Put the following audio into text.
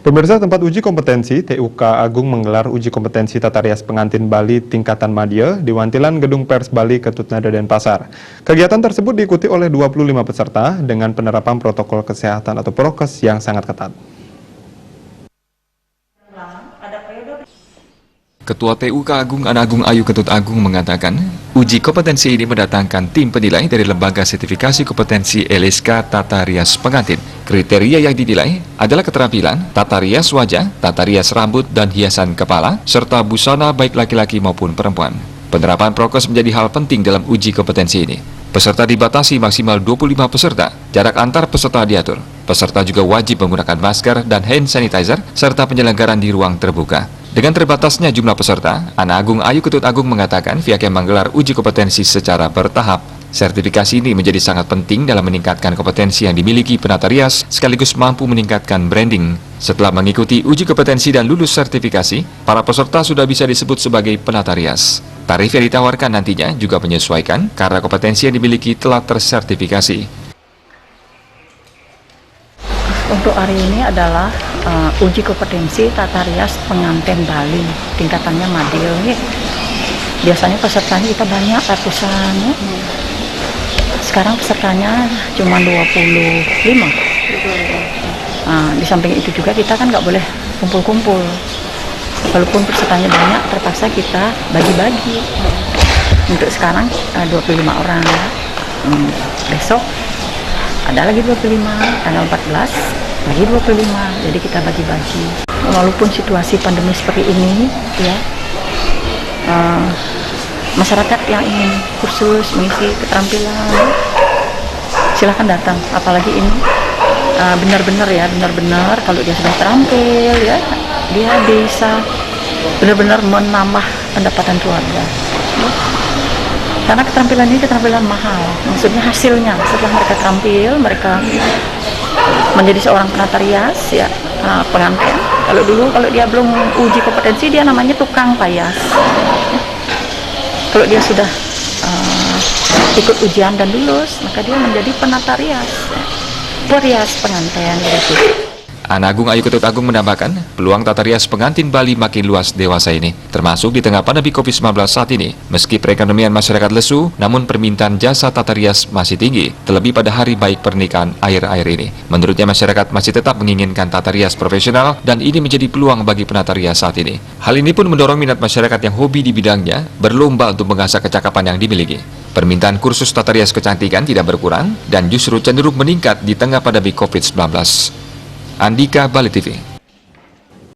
Pemirsa, tempat uji kompetensi TUK Agung menggelar uji kompetensi tata rias pengantin Bali tingkatan madya di Wantilan Gedung Pers Bali, Ketutnada, Denpasar. Kegiatan tersebut diikuti oleh 25 peserta dengan penerapan protokol kesehatan atau prokes yang sangat ketat. Ketua TUK Agung Anagung Ayu Ketut Agung mengatakan, uji kompetensi ini mendatangkan tim penilai dari Lembaga Sertifikasi Kompetensi LSK Tata Rias Pengantin. Kriteria yang dinilai adalah keterampilan, tata rias wajah, tata rias rambut dan hiasan kepala, serta busana baik laki-laki maupun perempuan. Penerapan prokes menjadi hal penting dalam uji kompetensi ini. Peserta dibatasi maksimal 25 peserta, jarak antar peserta diatur. Peserta juga wajib menggunakan masker dan hand sanitizer, serta penyelenggaraan di ruang terbuka. Dengan terbatasnya jumlah peserta, Anagung Ayu Ketut Agung mengatakan pihaknya menggelar uji kompetensi secara bertahap. Sertifikasi ini menjadi sangat penting dalam meningkatkan kompetensi yang dimiliki penata rias, sekaligus mampu meningkatkan branding. Setelah mengikuti uji kompetensi dan lulus sertifikasi, para peserta sudah bisa disebut sebagai penata rias. Tarif yang ditawarkan nantinya juga menyesuaikan karena kompetensi yang dimiliki telah tersertifikasi. Untuk hari ini adalah uji kompetensi tata rias pengantin Bali, tingkatannya madya. Biasanya pesertanya kita banyak, ratusan. Sekarang pesertanya cuma 25. Di samping itu juga kita kan nggak boleh kumpul-kumpul. Walaupun pesertanya banyak, terpaksa kita bagi-bagi. Untuk sekarang 25 orang. Besok ada lagi 25, tanggal 14 lagi 25, jadi kita bagi-bagi. Walaupun situasi pandemi seperti ini, ya, masyarakat yang ingin kursus mengisi keterampilan, silahkan datang. Apalagi ini benar-benar kalau dia sudah terampil, ya, dia bisa benar-benar menambah pendapatan keluarga. Karena keterampilan ini keterampilan mahal, maksudnya hasilnya setelah mereka terampil, mereka menjadi seorang penata rias, ya, pengantin. Kalau dia belum uji kompetensi, dia namanya tukang payas. Kalau dia sudah ikut ujian dan lulus, maka dia menjadi penata rias, perias pengantin gitu. Anagung Ayu Ketut Agung menambahkan, peluang tata rias pengantin Bali makin luas dewasa ini, termasuk di tengah pandemi COVID-19 saat ini. Meski perekonomian masyarakat lesu, namun permintaan jasa tata rias masih tinggi, terlebih pada hari baik pernikahan akhir-akhir ini. Menurutnya masyarakat masih tetap menginginkan tata rias profesional dan ini menjadi peluang bagi penata rias saat ini. Hal ini pun mendorong minat masyarakat yang hobi di bidangnya berlomba untuk mengasah kecakapan yang dimiliki. Permintaan kursus tata rias kecantikan tidak berkurang dan justru cenderung meningkat di tengah pandemi COVID-19. Andika, Bali TV.